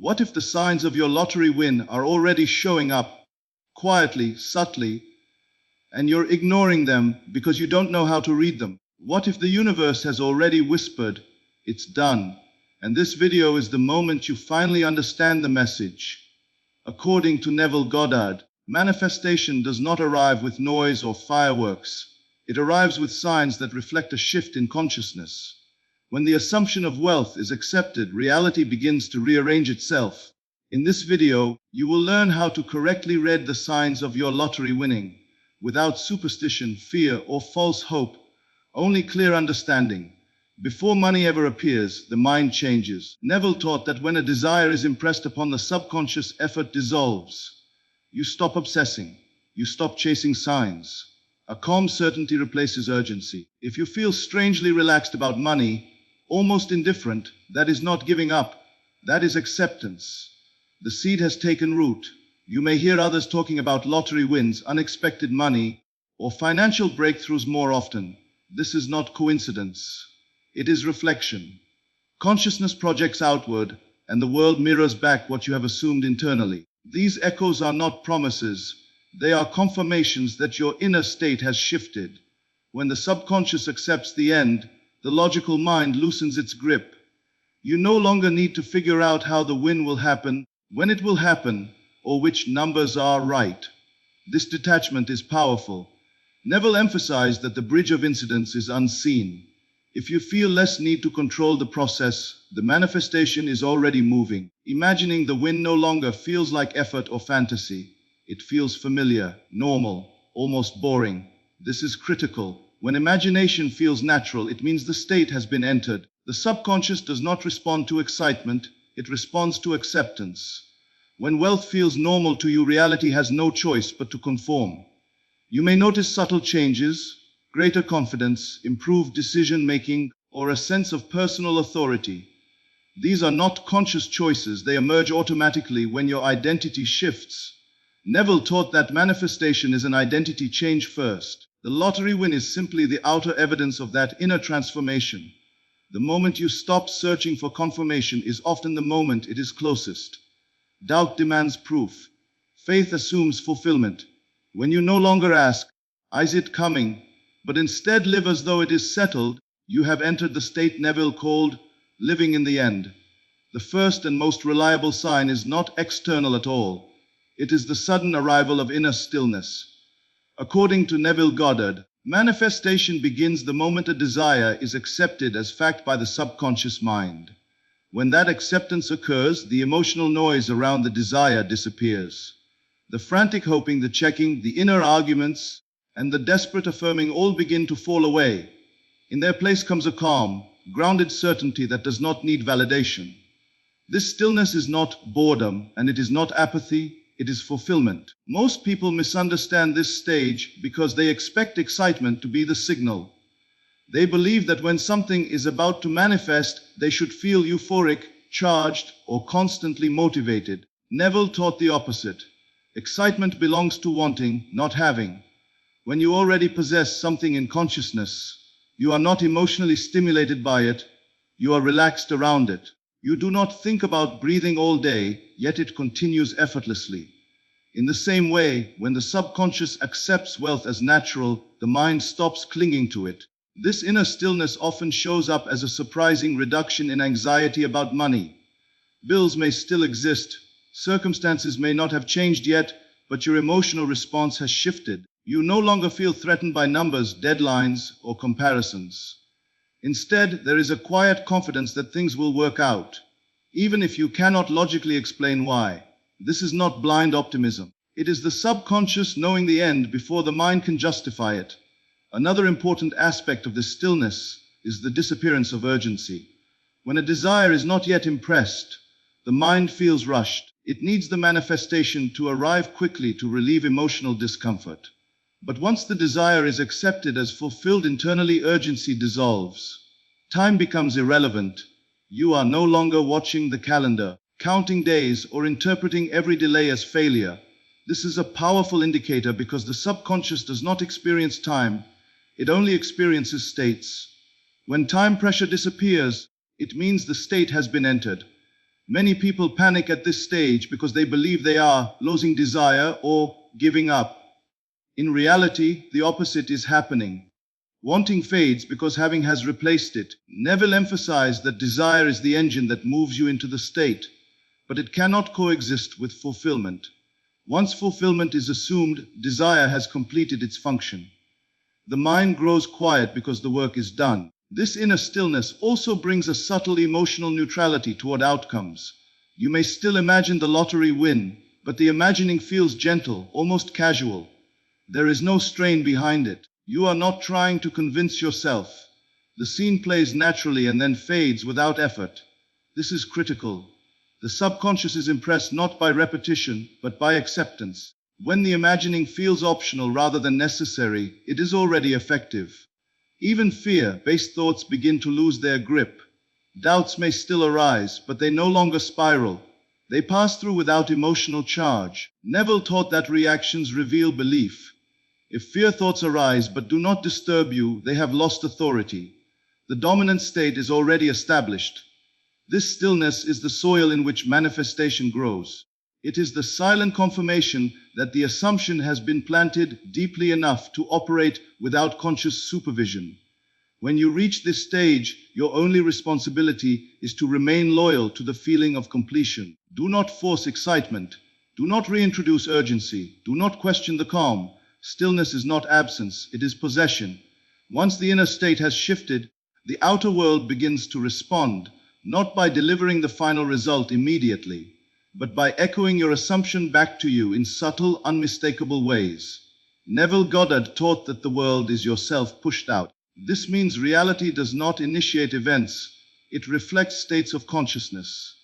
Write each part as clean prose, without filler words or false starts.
What if the signs of your lottery win are already showing up, quietly, subtly, and you're ignoring them because you don't know how to read them? What if the universe has already whispered, "It's done"? And this video is the moment you finally understand the message. According to Neville Goddard, manifestation does not arrive with noise or fireworks. It arrives with signs that reflect a shift in consciousness. When the assumption of wealth is accepted, reality begins to rearrange itself. In this video, you will learn how to correctly read the signs of your lottery winning, without superstition, fear, or false hope, only clear understanding. Before money ever appears, the mind changes. Neville taught that when a desire is impressed upon the subconscious, effort dissolves. You stop obsessing. You stop chasing signs. A calm certainty replaces urgency. If you feel strangely relaxed about money, almost indifferent, that is not giving up. That is acceptance. The seed has taken root. You may hear others talking about lottery wins, unexpected money, or financial breakthroughs more often. This is not coincidence. It is reflection. Consciousness projects outward, and the world mirrors back what you have assumed internally. These echoes are not promises. They are confirmations that your inner state has shifted. When the subconscious accepts the end, the logical mind loosens its grip. You no longer need to figure out how the win will happen, when it will happen, or which numbers are right. This detachment is powerful. Neville emphasized that the bridge of incidents is unseen. If you feel less need to control the process, the manifestation is already moving. Imagining the win no longer feels like effort or fantasy. It feels familiar, normal, almost boring. This is critical. When imagination feels natural, it means the state has been entered. The subconscious does not respond to excitement, it responds to acceptance. When wealth feels normal to you, reality has no choice but to conform. You may notice subtle changes, greater confidence, improved decision-making, or a sense of personal authority. These are not conscious choices, they emerge automatically when your identity shifts. Neville taught that manifestation is an identity change first. The lottery win is simply the outer evidence of that inner transformation. The moment you stop searching for confirmation is often the moment it is closest. Doubt demands proof. Faith assumes fulfillment. When you no longer ask, "Is it coming?" but instead live as though it is settled, you have entered the state Neville called living in the end. The first and most reliable sign is not external at all. It is the sudden arrival of inner stillness. According to Neville Goddard, manifestation begins the moment a desire is accepted as fact by the subconscious mind. When that acceptance occurs, the emotional noise around the desire disappears. The frantic hoping, the checking, the inner arguments, and the desperate affirming all begin to fall away. In their place comes a calm, grounded certainty that does not need validation. This stillness is not boredom, and it is not apathy, it is fulfillment. Most people misunderstand this stage because they expect excitement to be the signal. They believe that when something is about to manifest, they should feel euphoric, charged, or constantly motivated. Neville taught the opposite. Excitement belongs to wanting, not having. When you already possess something in consciousness, you are not emotionally stimulated by it, you are relaxed around it. You do not think about breathing all day, yet it continues effortlessly. In the same way, when the subconscious accepts wealth as natural, the mind stops clinging to it. This inner stillness often shows up as a surprising reduction in anxiety about money. Bills may still exist, circumstances may not have changed yet, but your emotional response has shifted. You no longer feel threatened by numbers, deadlines, or comparisons. Instead, there is a quiet confidence that things will work out, even if you cannot logically explain why. This is not blind optimism. It is the subconscious knowing the end before the mind can justify it. Another important aspect of this stillness is the disappearance of urgency. When a desire is not yet impressed, the mind feels rushed. It needs the manifestation to arrive quickly to relieve emotional discomfort. But once the desire is accepted as fulfilled internally, urgency dissolves. Time becomes irrelevant. You are no longer watching the calendar, counting days, or interpreting every delay as failure. This is a powerful indicator because the subconscious does not experience time, it only experiences states. When time pressure disappears, it means the state has been entered. Many people panic at this stage because they believe they are losing desire or giving up. In reality, the opposite is happening. Wanting fades because having has replaced it. Neville emphasized that desire is the engine that moves you into the state, but it cannot coexist with fulfillment. Once fulfillment is assumed, desire has completed its function. The mind grows quiet because the work is done. This inner stillness also brings a subtle emotional neutrality toward outcomes. You may still imagine the lottery win, but the imagining feels gentle, almost casual. There is no strain behind it. You are not trying to convince yourself. The scene plays naturally and then fades without effort. This is critical. The subconscious is impressed not by repetition, but by acceptance. When the imagining feels optional rather than necessary, it is already effective. Even fear-based thoughts begin to lose their grip. Doubts may still arise, but they no longer spiral. They pass through without emotional charge. Neville taught that reactions reveal belief. If fear thoughts arise but do not disturb you, they have lost authority. The dominant state is already established. This stillness is the soil in which manifestation grows. It is the silent confirmation that the assumption has been planted deeply enough to operate without conscious supervision. When you reach this stage, your only responsibility is to remain loyal to the feeling of completion. Do not force excitement. Do not reintroduce urgency. Do not question the calm. Stillness is not absence, it is possession. Once the inner state has shifted, the outer world begins to respond, not by delivering the final result immediately, but by echoing your assumption back to you in subtle, unmistakable ways. Neville Goddard taught that the world is yourself pushed out. This means reality does not initiate events, it reflects states of consciousness.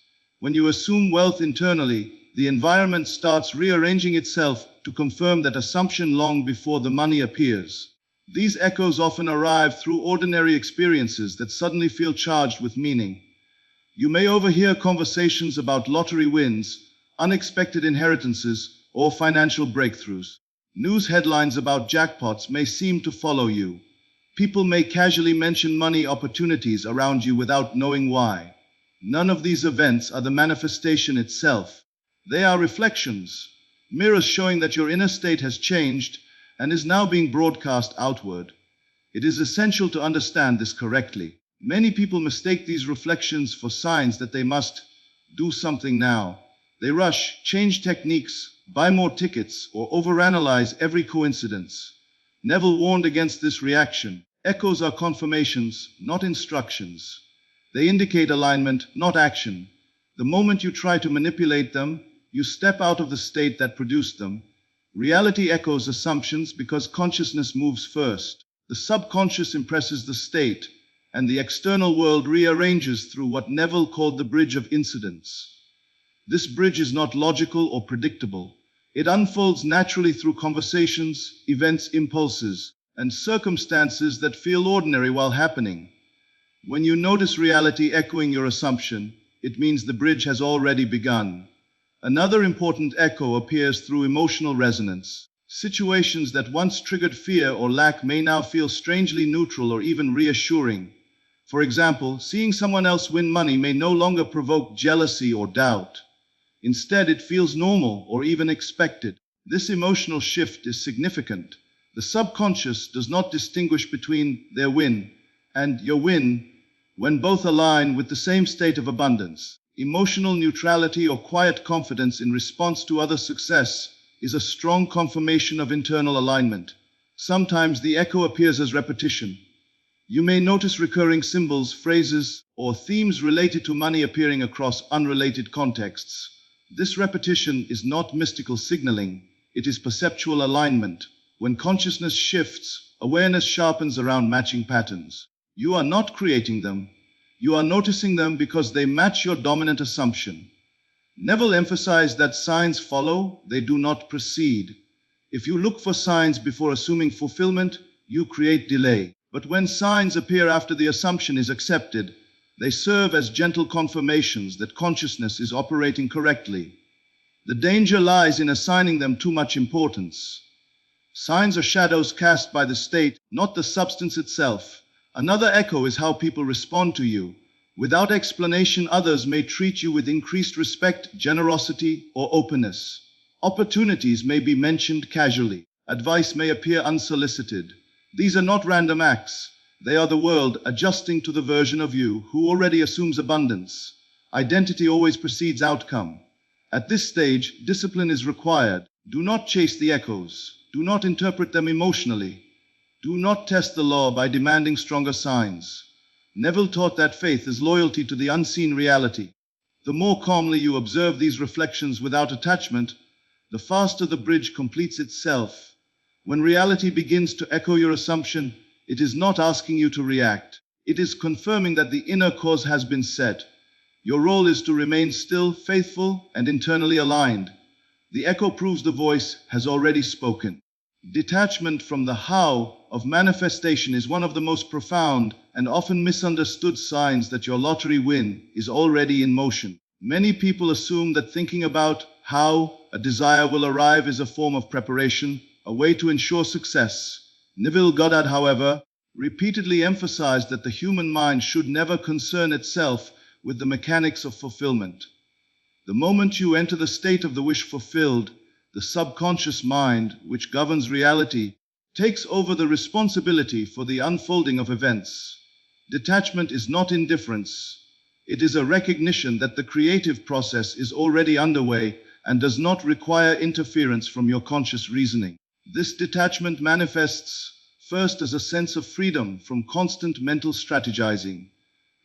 When you assume wealth internally, the environment starts rearranging itself to confirm that assumption long before the money appears. These echoes often arrive through ordinary experiences that suddenly feel charged with meaning. You may overhear conversations about lottery wins, unexpected inheritances, or financial breakthroughs. News headlines about jackpots may seem to follow you. People may casually mention money opportunities around you without knowing why. None of these events are the manifestation itself. They are reflections, mirrors showing that your inner state has changed and is now being broadcast outward. It is essential to understand this correctly. Many people mistake these reflections for signs that they must do something now. They rush, change techniques, buy more tickets, or overanalyze every coincidence. Neville warned against this reaction. Echoes are confirmations, not instructions. They indicate alignment, not action. The moment you try to manipulate them, you step out of the state that produced them. Reality echoes assumptions because consciousness moves first. The subconscious impresses the state, and the external world rearranges through what Neville called the bridge of incidents. This bridge is not logical or predictable. It unfolds naturally through conversations, events, impulses, and circumstances that feel ordinary while happening. When you notice reality echoing your assumption, it means the bridge has already begun. Another important echo appears through emotional resonance. Situations that once triggered fear or lack may now feel strangely neutral or even reassuring. For example, seeing someone else win money may no longer provoke jealousy or doubt. Instead, it feels normal or even expected. This emotional shift is significant. The subconscious does not distinguish between their win and your win when both align with the same state of abundance. Emotional neutrality or quiet confidence in response to other success is a strong confirmation of internal alignment. Sometimes the echo appears as repetition. You may notice recurring symbols, phrases, or themes related to money appearing across unrelated contexts. This repetition is not mystical signaling, it is perceptual alignment. When consciousness shifts, awareness sharpens around matching patterns. You are not creating them. You are noticing them because they match your dominant assumption. Neville emphasized that signs follow, they do not precede. If you look for signs before assuming fulfillment, you create delay. But when signs appear after the assumption is accepted, they serve as gentle confirmations that consciousness is operating correctly. The danger lies in assigning them too much importance. Signs are shadows cast by the state, not the substance itself. Another echo is how people respond to you. Without explanation, others may treat you with increased respect, generosity, or openness. Opportunities may be mentioned casually. Advice may appear unsolicited. These are not random acts. They are the world adjusting to the version of you who already assumes abundance. Identity always precedes outcome. At this stage, discipline is required. Do not chase the echoes. Do not interpret them emotionally. Do not test the law by demanding stronger signs. Neville taught that faith is loyalty to the unseen reality. The more calmly you observe these reflections without attachment, the faster the bridge completes itself. When reality begins to echo your assumption, it is not asking you to react. It is confirming that the inner cause has been set. Your role is to remain still, faithful, and internally aligned. The echo proves the voice has already spoken. Detachment from the how of manifestation is one of the most profound and often misunderstood signs that your lottery win is already in motion. Many people assume that thinking about how a desire will arrive is a form of preparation, a way to ensure success. Neville Goddard, however, repeatedly emphasized that the human mind should never concern itself with the mechanics of fulfillment. The moment you enter the state of the wish fulfilled, the subconscious mind, which governs reality, takes over the responsibility for the unfolding of events. Detachment is not indifference. It is a recognition that the creative process is already underway and does not require interference from your conscious reasoning. This detachment manifests first as a sense of freedom from constant mental strategizing.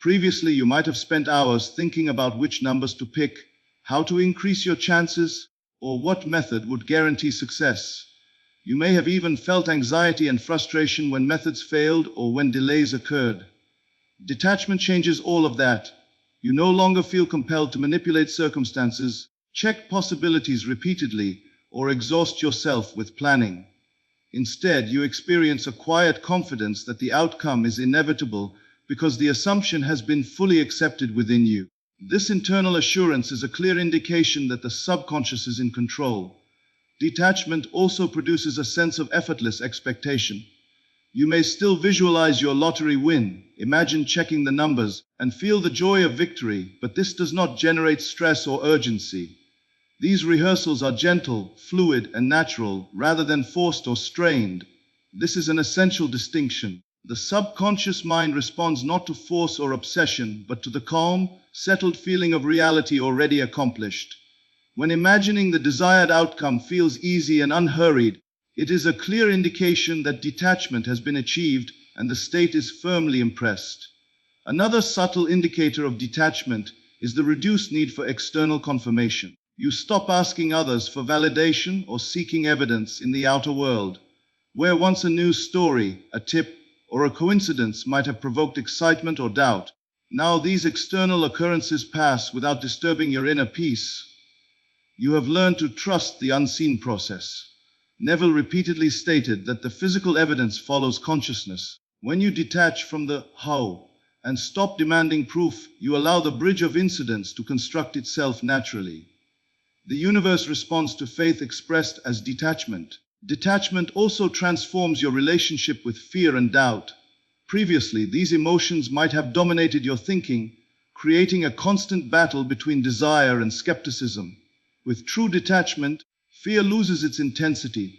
Previously, you might have spent hours thinking about which numbers to pick, how to increase your chances, or what method would guarantee success. You may have even felt anxiety and frustration when methods failed or when delays occurred. Detachment changes all of that. You no longer feel compelled to manipulate circumstances, check possibilities repeatedly, or exhaust yourself with planning. Instead, you experience a quiet confidence that the outcome is inevitable because the assumption has been fully accepted within you. This internal assurance is a clear indication that the subconscious is in control. Detachment also produces a sense of effortless expectation. You may still visualize your lottery win, imagine checking the numbers, and feel the joy of victory, but this does not generate stress or urgency. These rehearsals are gentle, fluid, and natural, rather than forced or strained. This is an essential distinction. The subconscious mind responds not to force or obsession, but to the calm, settled feeling of reality already accomplished. When imagining the desired outcome feels easy and unhurried, it is a clear indication that detachment has been achieved and the state is firmly impressed. Another subtle indicator of detachment is the reduced need for external confirmation. You stop asking others for validation or seeking evidence in the outer world. Where once a news story, a tip, or a coincidence might have provoked excitement or doubt, now these external occurrences pass without disturbing your inner peace. You have learned to trust the unseen process. Neville repeatedly stated that the physical evidence follows consciousness. When you detach from the how and stop demanding proof, you allow the bridge of incidents to construct itself naturally. The universe responds to faith expressed as detachment. Detachment also transforms your relationship with fear and doubt. Previously, these emotions might have dominated your thinking, creating a constant battle between desire and skepticism. With true detachment, fear loses its intensity.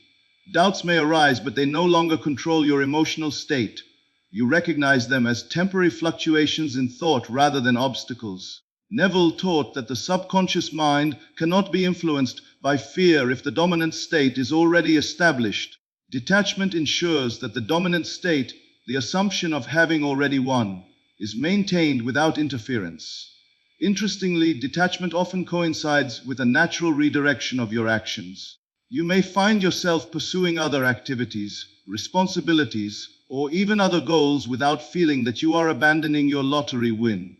Doubts may arise, but they no longer control your emotional state. You recognize them as temporary fluctuations in thought rather than obstacles. Neville taught that the subconscious mind cannot be influenced by fear if the dominant state is already established. Detachment ensures that the dominant state, the assumption of having already won, is maintained without interference. Interestingly, detachment often coincides with a natural redirection of your actions. You may find yourself pursuing other activities, responsibilities, or even other goals without feeling that you are abandoning your lottery win.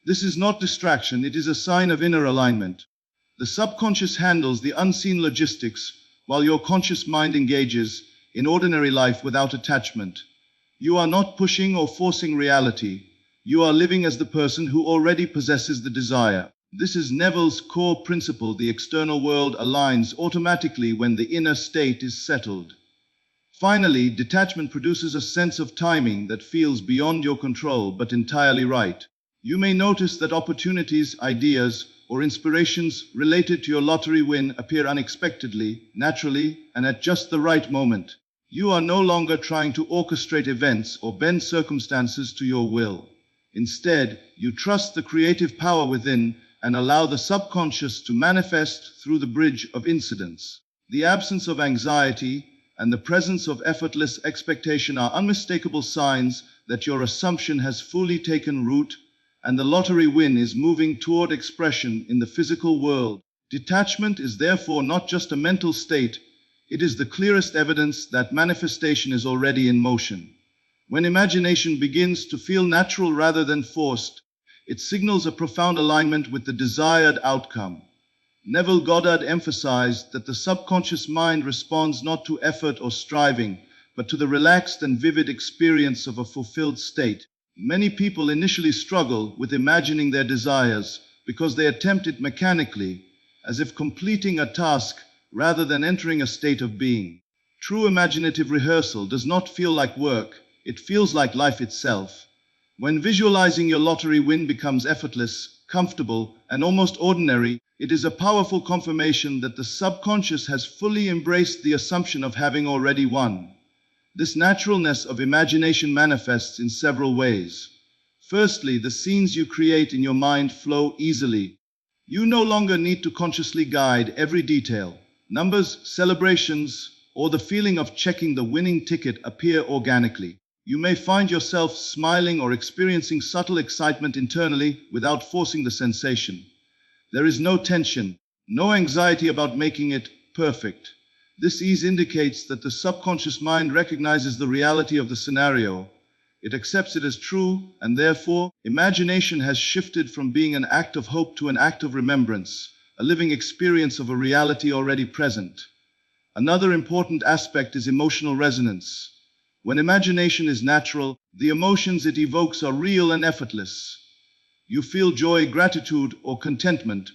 This is not distraction, it is a sign of inner alignment. The subconscious handles the unseen logistics, while your conscious mind engages in ordinary life without attachment. You are not pushing or forcing reality. You are living as the person who already possesses the desire. This is Neville's core principle. The external world aligns automatically when the inner state is settled. Finally, detachment produces a sense of timing that feels beyond your control but entirely right. You may notice that opportunities, ideas, or inspirations related to your lottery win appear unexpectedly, naturally, and at just the right moment. You are no longer trying to orchestrate events or bend circumstances to your will. Instead, you trust the creative power within and allow the subconscious to manifest through the bridge of incidents. The absence of anxiety and the presence of effortless expectation are unmistakable signs that your assumption has fully taken root and the lottery win is moving toward expression in the physical world. Detachment is therefore not just a mental state, it is the clearest evidence that manifestation is already in motion. When imagination begins to feel natural rather than forced, it signals a profound alignment with the desired outcome. Neville Goddard emphasized that the subconscious mind responds not to effort or striving, but to the relaxed and vivid experience of a fulfilled state. Many people initially struggle with imagining their desires because they attempt it mechanically, as if completing a task rather than entering a state of being. True imaginative rehearsal does not feel like work, it feels like life itself. When visualizing your lottery win becomes effortless, comfortable, and almost ordinary, it is a powerful confirmation that the subconscious has fully embraced the assumption of having already won. This naturalness of imagination manifests in several ways. Firstly, the scenes you create in your mind flow easily. You no longer need to consciously guide every detail. Numbers, celebrations, or the feeling of checking the winning ticket appear organically. You may find yourself smiling or experiencing subtle excitement internally without forcing the sensation. There is no tension, no anxiety about making it perfect. This ease indicates that the subconscious mind recognizes the reality of the scenario. It accepts it as true, and therefore, imagination has shifted from being an act of hope to an act of remembrance, a living experience of a reality already present. Another important aspect is emotional resonance. When imagination is natural, the emotions it evokes are real and effortless. You feel joy, gratitude, or contentment,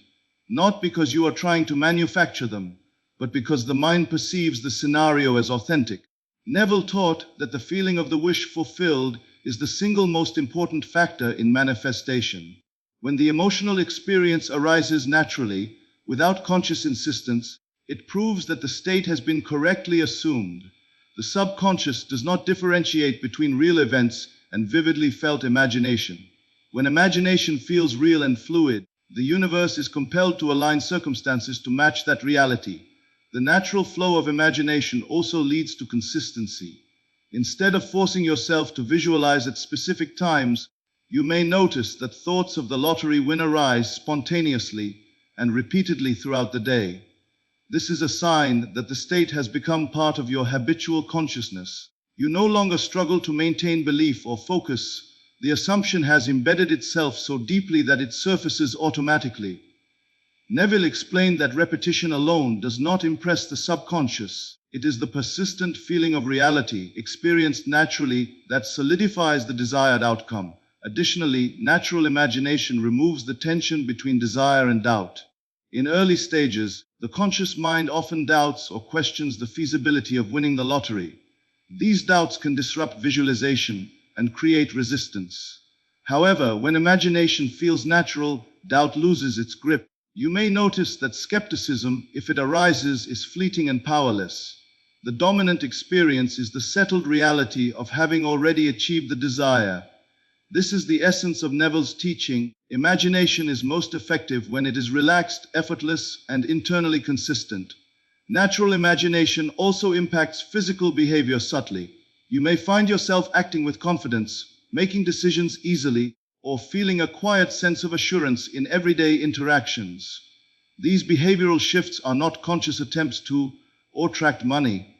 not because you are trying to manufacture them, but because the mind perceives the scenario as authentic. Neville taught that the feeling of the wish fulfilled is the single most important factor in manifestation. When the emotional experience arises naturally, without conscious insistence, it proves that the state has been correctly assumed. The subconscious does not differentiate between real events and vividly felt imagination. When imagination feels real and fluid, the universe is compelled to align circumstances to match that reality. The natural flow of imagination also leads to consistency. Instead of forcing yourself to visualize at specific times, you may notice that thoughts of the lottery win arise spontaneously and repeatedly throughout the day. This is a sign that the state has become part of your habitual consciousness. You no longer struggle to maintain belief or focus. The assumption has embedded itself so deeply that it surfaces automatically. Neville explained that repetition alone does not impress the subconscious. It is the persistent feeling of reality, experienced naturally, that solidifies the desired outcome. Additionally, natural imagination removes the tension between desire and doubt. In early stages, the conscious mind often doubts or questions the feasibility of winning the lottery. These doubts can disrupt visualization and create resistance. However, when imagination feels natural, doubt loses its grip. You may notice that skepticism, if it arises, is fleeting and powerless. The dominant experience is the settled reality of having already achieved the desire. This is the essence of Neville's teaching. Imagination is most effective when it is relaxed, effortless, and internally consistent. Natural imagination also impacts physical behavior subtly. You may find yourself acting with confidence, making decisions easily, or feeling a quiet sense of assurance in everyday interactions. These behavioral shifts are not conscious attempts to attract money.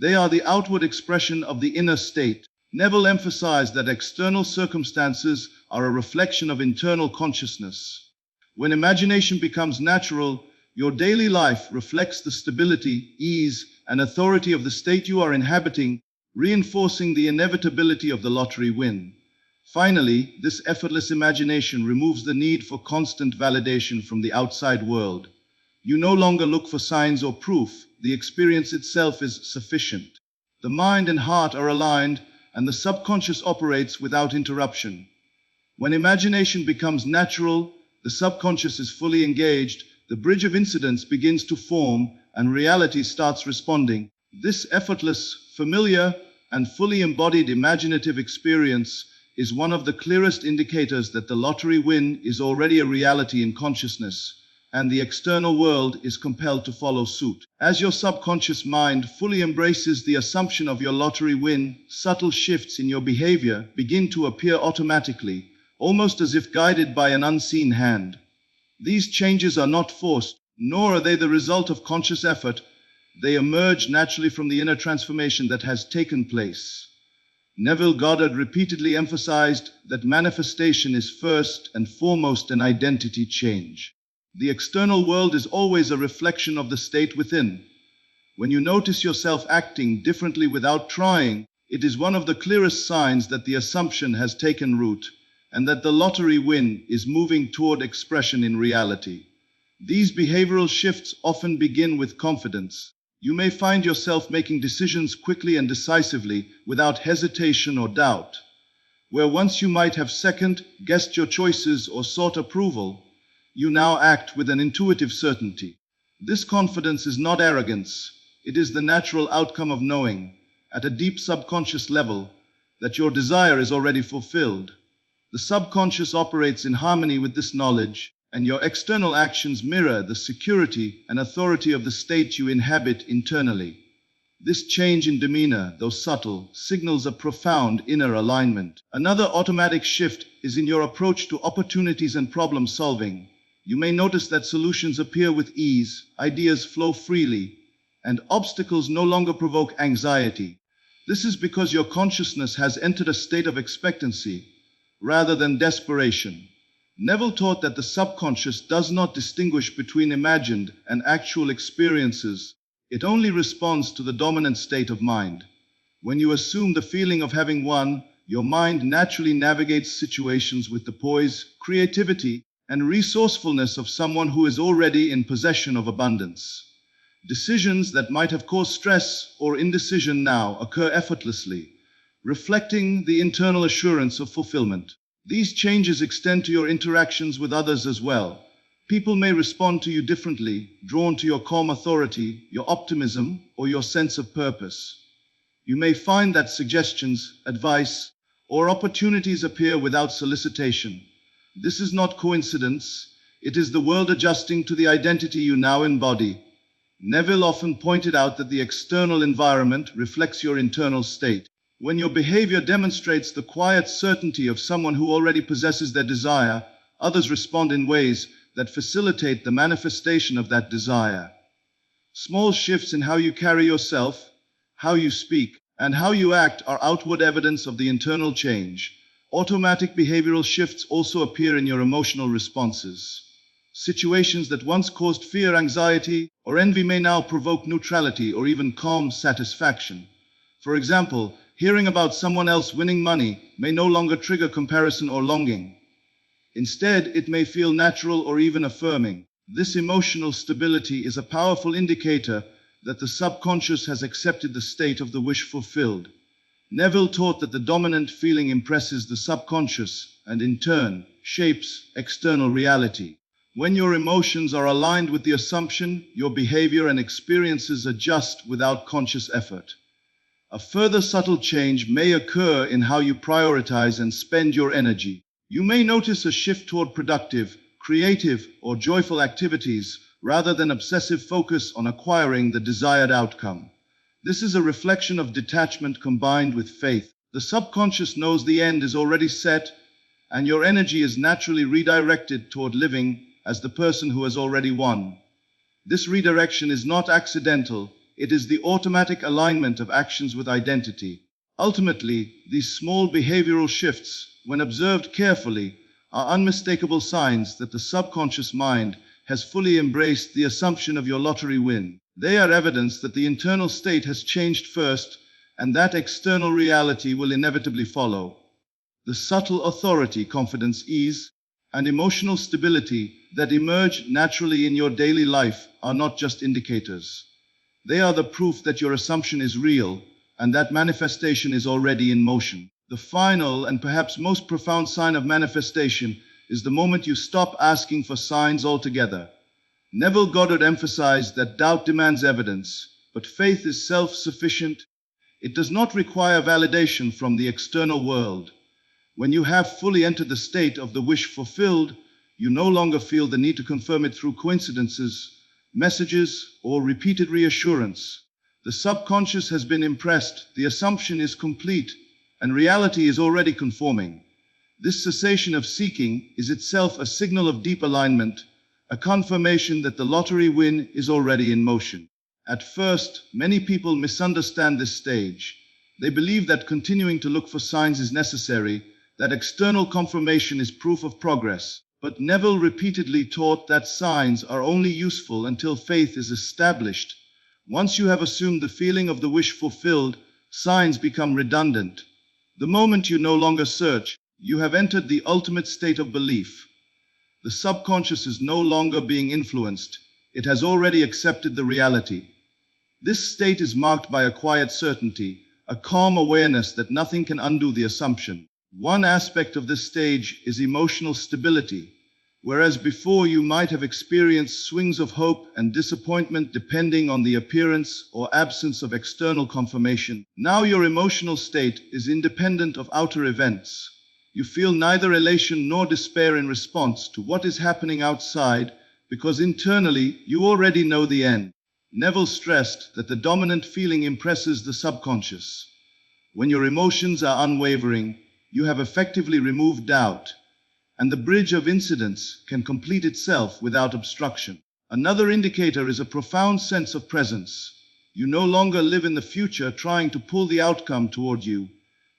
They are the outward expression of the inner state. Neville emphasized that external circumstances are a reflection of internal consciousness. When imagination becomes natural, your daily life reflects the stability, ease, and authority of the state you are inhabiting, reinforcing the inevitability of the lottery win. Finally, this effortless imagination removes the need for constant validation from the outside world. You no longer look for signs or proof. The experience itself is sufficient. The mind and heart are aligned, and the subconscious operates without interruption. When imagination becomes natural, the subconscious is fully engaged, the bridge of incidents begins to form, and reality starts responding. This effortless, familiar, and fully embodied imaginative experience is one of the clearest indicators that the lottery win is already a reality in consciousness, and the external world is compelled to follow suit. As your subconscious mind fully embraces the assumption of your lottery win, subtle shifts in your behavior begin to appear automatically, almost as if guided by an unseen hand. These changes are not forced, nor are they the result of conscious effort. They emerge naturally from the inner transformation that has taken place. Neville Goddard repeatedly emphasized that manifestation is first and foremost an identity change. The external world is always a reflection of the state within. When you notice yourself acting differently without trying, it is one of the clearest signs that the assumption has taken root, and that the lottery win is moving toward expression in reality. These behavioral shifts often begin with confidence. You may find yourself making decisions quickly and decisively, without hesitation or doubt. Where once you might have second-guessed your choices or sought approval, you now act with an intuitive certainty. This confidence is not arrogance. It is the natural outcome of knowing, at a deep subconscious level, that your desire is already fulfilled. The subconscious operates in harmony with this knowledge, and your external actions mirror the security and authority of the state you inhabit internally. This change in demeanor, though subtle, signals a profound inner alignment. Another automatic shift is in your approach to opportunities and problem solving. You may notice that solutions appear with ease, ideas flow freely, and obstacles no longer provoke anxiety. This is because your consciousness has entered a state of expectancy, rather than desperation. Neville taught that the subconscious does not distinguish between imagined and actual experiences. It only responds to the dominant state of mind. When you assume the feeling of having won, your mind naturally navigates situations with the poise, creativity, and resourcefulness of someone who is already in possession of abundance. Decisions that might have caused stress or indecision now occur effortlessly, reflecting the internal assurance of fulfillment. These changes extend to your interactions with others as well. People may respond to you differently, drawn to your calm authority, your optimism, or your sense of purpose. You may find that suggestions, advice, or opportunities appear without solicitation. This is not coincidence. It is the world adjusting to the identity you now embody. Neville often pointed out that the external environment reflects your internal state. When your behavior demonstrates the quiet certainty of someone who already possesses their desire, others respond in ways that facilitate the manifestation of that desire. Small shifts in how you carry yourself, how you speak, and how you act are outward evidence of the internal change. Automatic behavioral shifts also appear in your emotional responses. Situations that once caused fear, anxiety, or envy may now provoke neutrality or even calm satisfaction. For example, hearing about someone else winning money may no longer trigger comparison or longing. Instead, it may feel natural or even affirming. This emotional stability is a powerful indicator that the subconscious has accepted the state of the wish fulfilled. Neville taught that the dominant feeling impresses the subconscious and, in turn, shapes external reality. When your emotions are aligned with the assumption, your behavior and experiences adjust without conscious effort. A further subtle change may occur in how you prioritize and spend your energy. You may notice a shift toward productive, creative, or joyful activities rather than obsessive focus on acquiring the desired outcome. This is a reflection of detachment combined with faith. The subconscious knows the end is already set, and your energy is naturally redirected toward living as the person who has already won. This redirection is not accidental. It is the automatic alignment of actions with identity. Ultimately, these small behavioral shifts, when observed carefully, are unmistakable signs that the subconscious mind has fully embraced the assumption of your lottery win. They are evidence that the internal state has changed first, and that external reality will inevitably follow. The subtle authority, confidence, ease, and emotional stability that emerge naturally in your daily life are not just indicators. They are the proof that your assumption is real and that manifestation is already in motion. The final and perhaps most profound sign of manifestation is the moment you stop asking for signs altogether. Neville Goddard emphasized that doubt demands evidence, but faith is self-sufficient. It does not require validation from the external world. When you have fully entered the state of the wish fulfilled, you no longer feel the need to confirm it through coincidences, messages, or repeated reassurance. The subconscious has been impressed, the assumption is complete, and reality is already conforming. This cessation of seeking is itself a signal of deep alignment, a confirmation that the lottery win is already in motion. At first, many people misunderstand this stage. They believe that continuing to look for signs is necessary, that external confirmation is proof of progress. But Neville repeatedly taught that signs are only useful until faith is established. Once you have assumed the feeling of the wish fulfilled, signs become redundant. The moment you no longer search, you have entered the ultimate state of belief. The subconscious is no longer being influenced. It has already accepted the reality. This state is marked by a quiet certainty, a calm awareness that nothing can undo the assumption. One aspect of this stage is emotional stability. Whereas before you might have experienced swings of hope and disappointment depending on the appearance or absence of external confirmation, now your emotional state is independent of outer events. You feel neither elation nor despair in response to what is happening outside, because internally you already know the end. Neville stressed that the dominant feeling impresses the subconscious. When your emotions are unwavering, you have effectively removed doubt, and the bridge of incidents can complete itself without obstruction. Another indicator is a profound sense of presence. You no longer live in the future trying to pull the outcome toward you.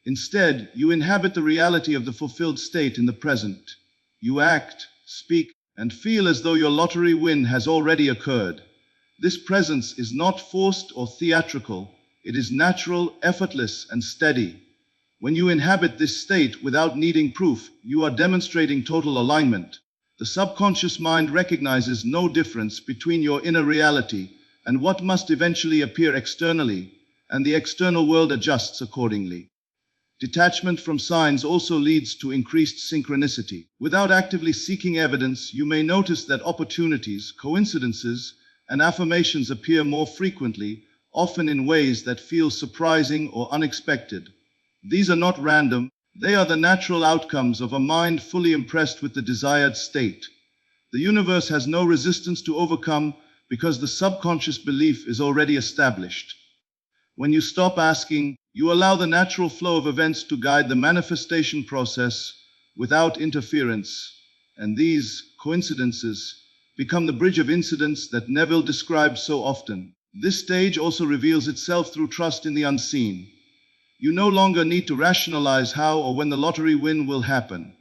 Instead, you inhabit the reality of the fulfilled state in the present. You act, speak, and feel as though your lottery win has already occurred. This presence is not forced or theatrical. It is natural, effortless, and steady. When you inhabit this state without needing proof, you are demonstrating total alignment. The subconscious mind recognizes no difference between your inner reality and what must eventually appear externally, and the external world adjusts accordingly. Detachment from signs also leads to increased synchronicity. Without actively seeking evidence, you may notice that opportunities, coincidences, and affirmations appear more frequently, often in ways that feel surprising or unexpected. These are not random, they are the natural outcomes of a mind fully impressed with the desired state. The universe has no resistance to overcome because the subconscious belief is already established. When you stop asking, you allow the natural flow of events to guide the manifestation process without interference, and these coincidences become the bridge of incidents that Neville describes so often. This stage also reveals itself through trust in the unseen. You no longer need to rationalize how or when the lottery win will happen.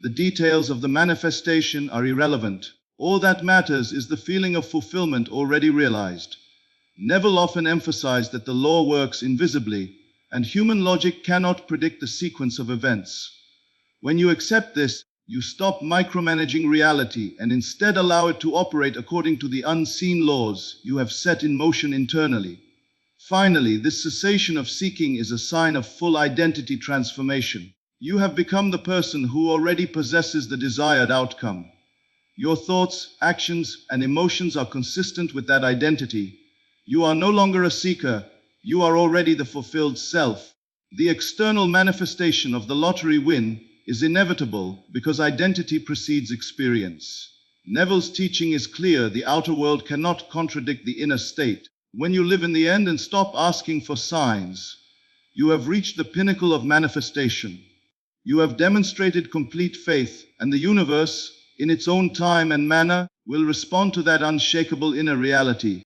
The details of the manifestation are irrelevant. All that matters is the feeling of fulfillment already realized. Neville often emphasized that the law works invisibly, and human logic cannot predict the sequence of events. When you accept this, you stop micromanaging reality and instead allow it to operate according to the unseen laws you have set in motion internally. Finally, this cessation of seeking is a sign of full identity transformation. You have become the person who already possesses the desired outcome. Your thoughts, actions, and emotions are consistent with that identity. You are no longer a seeker, you are already the fulfilled self. The external manifestation of the lottery win is inevitable because identity precedes experience. Neville's teaching is clear: the outer world cannot contradict the inner state. When you live in the end and stop asking for signs, you have reached the pinnacle of manifestation. You have demonstrated complete faith, and the universe, in its own time and manner, will respond to that unshakable inner reality.